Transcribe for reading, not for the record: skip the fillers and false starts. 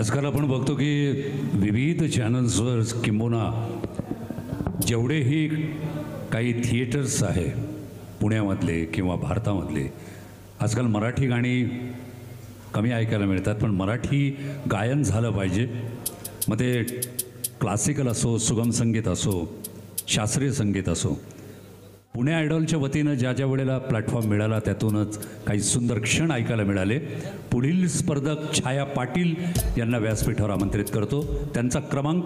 आजकाल आपण बघतो की विविध चॅनल्सवर किंबहुना जेवढेही काही थिएटर्स आहे पुण्यामधले किंवा भारतामधले, आजकाल मराठी गाणी कमी ऐकायला मिळतात, पण मराठी गायन झालं पाहिजे. मग ते क्लासिकल असो, सुगम संगीत असो, शास्त्रीय संगीत असो. पुणे आयडॉलच्या वतीनं ज्या ज्या वेळेला प्लॅटफॉर्म मिळाला त्यातूनच काही सुंदर क्षण ऐकायला मिळाले. पुढील स्पर्धक छाया पाटील यांना व्यासपीठावर आमंत्रित करतो. त्यांचा क्रमांक